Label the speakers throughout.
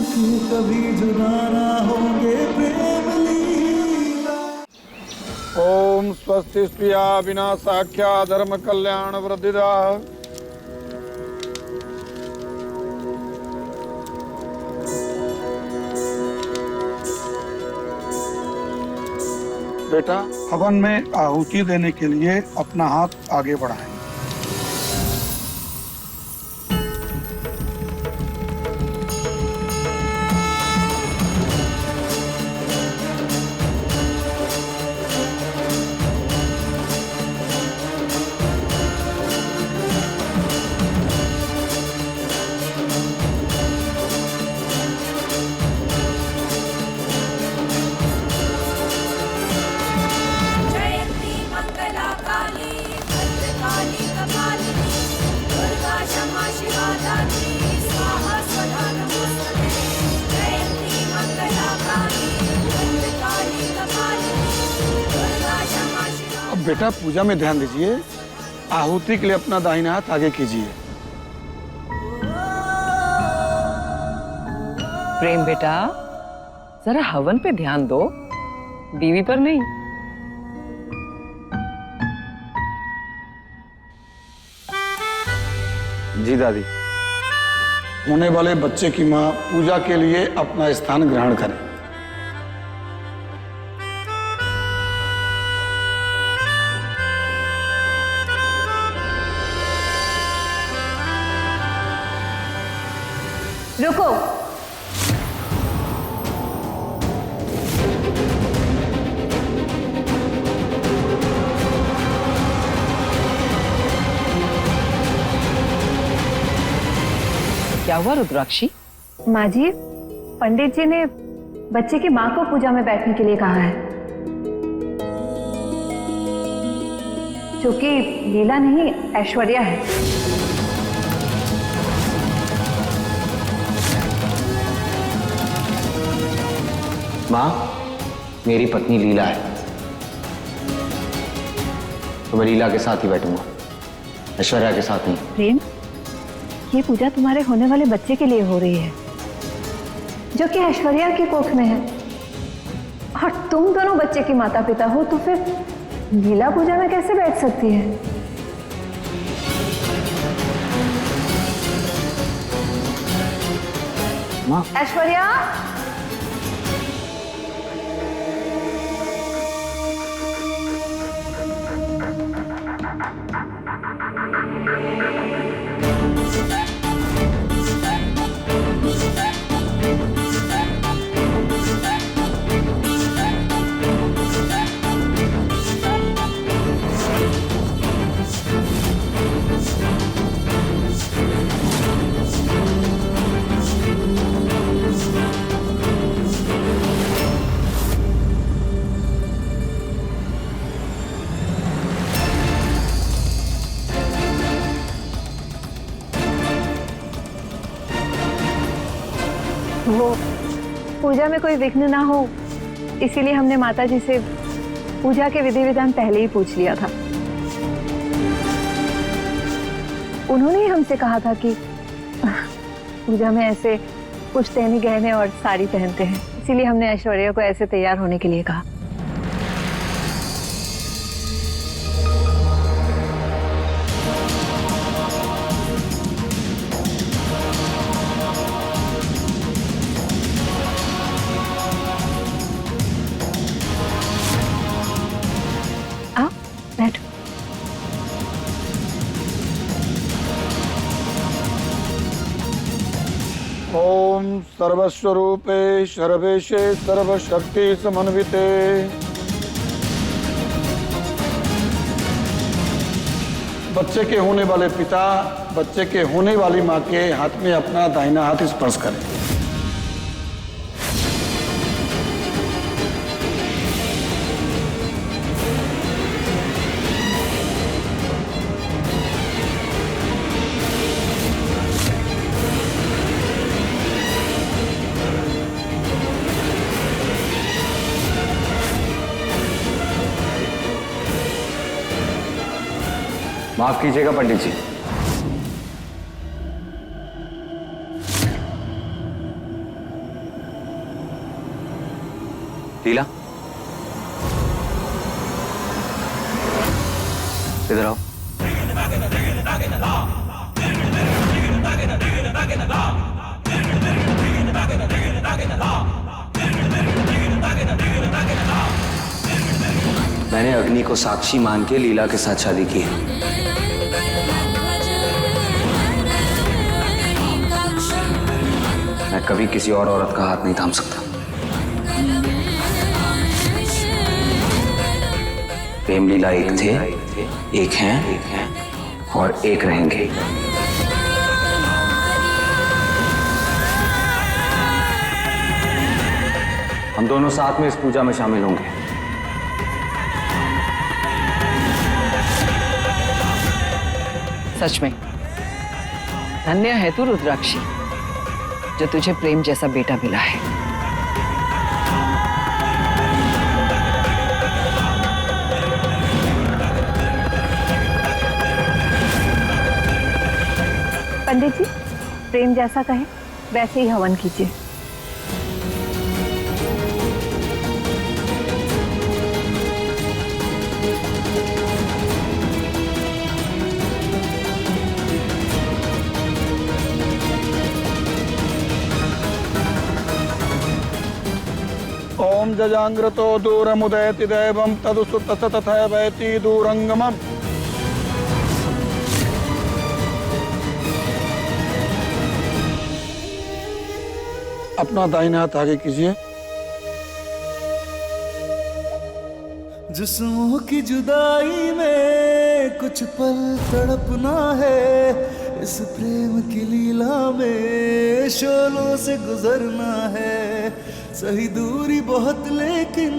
Speaker 1: कि कभी जुदा ना होंगे प्रेम लीला।
Speaker 2: ओम स्वस्ति स्त्रिया विना साख्या धर्म कल्याण वृद्धिदा। बेटा,
Speaker 3: हवन में आहुति देने के लिए अपना हाथ आगे बढ़ाएं। अब बेटा पूजा में ध्यान दीजिए। आहुति के लिए अपना दाहिना हाथ आगे कीजिए।
Speaker 4: प्रेम बेटा, जरा हवन पे ध्यान दो, बीवी पर नहीं।
Speaker 3: जी दादी। होने वाले बच्चे की मां पूजा के लिए अपना स्थान ग्रहण करें।
Speaker 5: रुको।
Speaker 4: क्या हुआ रुद्राक्षी?
Speaker 5: माँ जी, पंडित जी ने बच्चे की माँ को पूजा में बैठने के लिए कहा है, जो कि लीला नहीं ऐश्वर्या है।
Speaker 6: माँ, मेरी पत्नी लीला है, तो मैं लीला के साथ ही बैठूंगा, ऐश्वर्या के साथ नहीं।
Speaker 5: प्रेम, ये पूजा तुम्हारे होने वाले बच्चे के लिए हो रही है, जो कि ऐश्वर्या की कोख में है, और तुम दोनों बच्चे की माता पिता हो, तो फिर लीला पूजा में कैसे बैठ सकती है?
Speaker 6: माँ,
Speaker 5: ऐश्वर्या, वो पूजा में कोई विघ्न ना हो, इसीलिए हमने माता जी से पूजा के विधि विधान पहले ही पूछ लिया था। उन्होंने ही हमसे कहा था कि पूजा में ऐसे पुश्तैनी गहने और साड़ी पहनते हैं, इसीलिए हमने ऐश्वर्या को ऐसे तैयार होने के लिए कहा। बैठो।
Speaker 2: ओम सर्वस्वरूपे सर्वेशे सर्वशक्ति समन्विते
Speaker 3: बच्चे के होने वाले पिता बच्चे के होने वाली मां के हाथ में अपना दाहिना हाथ स्पर्श करें।
Speaker 6: माफ कीजिएगा पंडित जी, लीला, इधर आओ। मैंने अग्नि को साक्षी मान के लीला के साथ शादी की है। मैं कभी किसी और औरत का हाथ नहीं थाम सकता। प्रेम लीला एक थे, एक हैं और एक रहेंगे। हम दोनों साथ में इस पूजा में शामिल होंगे।
Speaker 4: सच में धन्य है तू रुद्राक्षी, जो तुझे प्रेम जैसा बेटा मिला है।
Speaker 5: पंडित जी, प्रेम जैसा कहे वैसे ही हवन कीजिए।
Speaker 3: ओम जजांग्रतो दूरमुदयति दैवं तदुसुत तथा वैति दूरंगमम्। अपना दाहिना हाथ आगे कीजिए।
Speaker 1: जिस्मों की जुदाई में कुछ पल तड़पना है, इस प्रेम की लीला में शोलों से गुजरना है। सही दूरी बहुत लेकिन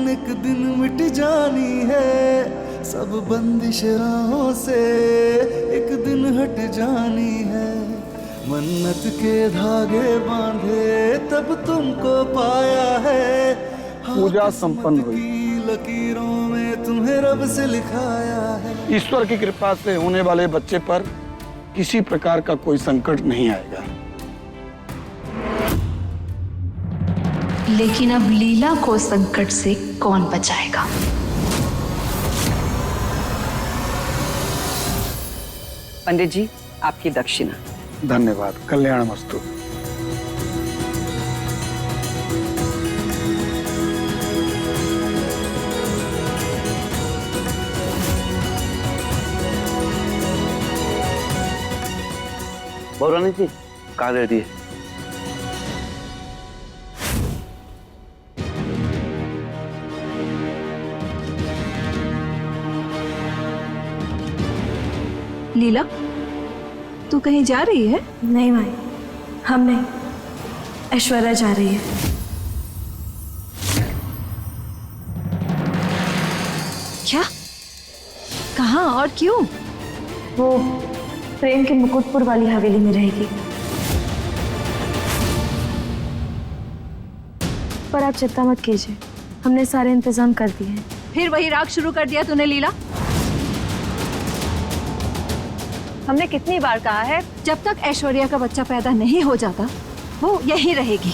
Speaker 1: एक दिन मिट जानी है, सब बंदिश राहों से एक दिन हट जानी है। मन्नत के धागे बांधे तब तुमको पाया है,
Speaker 3: पूजा संपन्न हुई।
Speaker 1: लकीरों में तुम्हें रब से लिखाया है।
Speaker 3: ईश्वर की कृपा से होने वाले बच्चे पर किसी प्रकार का कोई संकट नहीं आएगा।
Speaker 7: लेकिन अब लीला को संकट से कौन बचाएगा?
Speaker 4: पंडित जी, आपकी दक्षिणा।
Speaker 3: धन्यवाद। कल्याणमस्तु।
Speaker 6: बहुरानी जी, कहाँ दे दिए?
Speaker 7: लीला, तू कहीं जा रही है?
Speaker 5: नहीं माई, हम नहीं, ऐश्वर्या जा रही है।
Speaker 7: क्या? कहाँ और क्यों?
Speaker 5: वो प्रेम के मुकुटपुर वाली हवेली में रहेगी। पर आप चिंता मत कीजिए, हमने सारे इंतजाम कर दिए हैं।
Speaker 7: फिर वही राग शुरू कर दिया तूने लीला।
Speaker 5: हमने कितनी बार कहा है,
Speaker 7: जब तक ऐश्वर्या का बच्चा पैदा नहीं हो जाता वो यहीं रहेगी।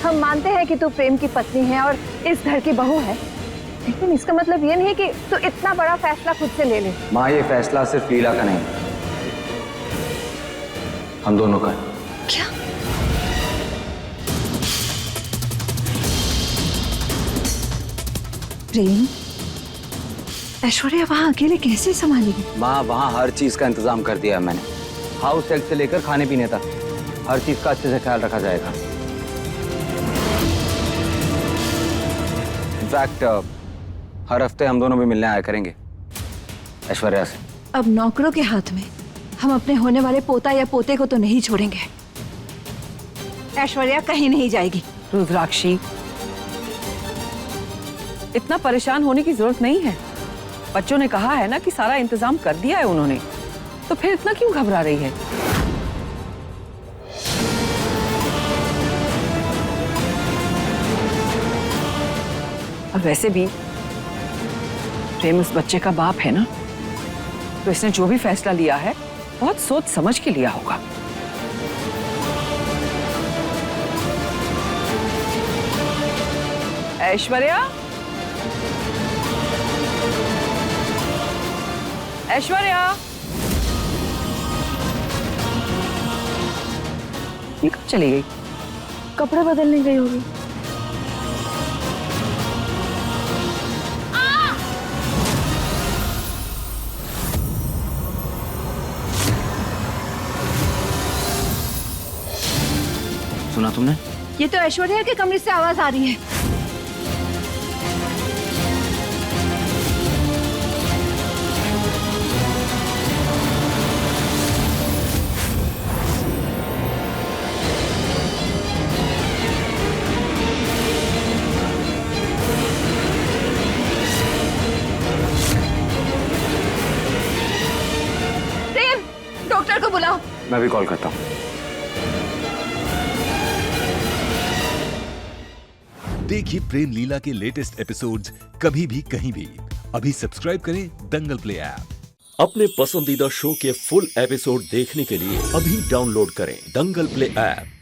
Speaker 5: हम मानते हैं कि तू प्रेम की पत्नी है और इस घर की बहू है, लेकिन इसका मतलब ये नहीं कि तू इतना बड़ा फैसला खुद से ले ले।
Speaker 6: माँ, ये फैसला सिर्फ लीला का नहीं, हम दोनों का है।
Speaker 7: क्या? प्रेम ऐश्वर्या वहां अकेले कैसे संभालेगी?
Speaker 6: माँ, वहाँ हर चीज का इंतजाम कर दिया है मैंने। हाउस हेल्प से लेकर खाने पीने तक हर चीज का अच्छे से ख्याल रखा जाएगा। इनफैक्ट हर हफ्ते हम दोनों भी मिलने आया करेंगे ऐश्वर्या से।
Speaker 7: अब नौकरों के हाथ में हम अपने होने वाले पोता या पोते को तो नहीं छोड़ेंगे। ऐश्वर्या कहीं नहीं जाएगी।
Speaker 4: रुद्राक्षी, इतना परेशान होने की जरूरत नहीं है। बच्चों ने कहा है ना कि सारा इंतजाम कर दिया है उन्होंने, तो फिर इतना क्यों घबरा रही है? और वैसे भी प्रेम उस बच्चे का बाप है ना, तो इसने जो भी फैसला लिया है बहुत सोच समझ के लिया होगा। ऐश्वर्या, ऐश्वर्या, ये कब चली गई?
Speaker 5: कपड़े बदलने गई होगी।
Speaker 6: सुना तुमने?
Speaker 7: ये तो ऐश्वर्या के कमरे से आवाज आ रही है। प्रेम, डॉक्टर को बुलाओ।
Speaker 6: मैं भी कॉल करता हूँ।
Speaker 8: देखिए प्रेम लीला के लेटेस्ट एपिसोड्स कभी भी कहीं भी। अभी सब्सक्राइब करें दंगल प्ले ऐप।
Speaker 9: अपने पसंदीदा शो के फुल एपिसोड देखने के लिए अभी डाउनलोड करें दंगल प्ले ऐप।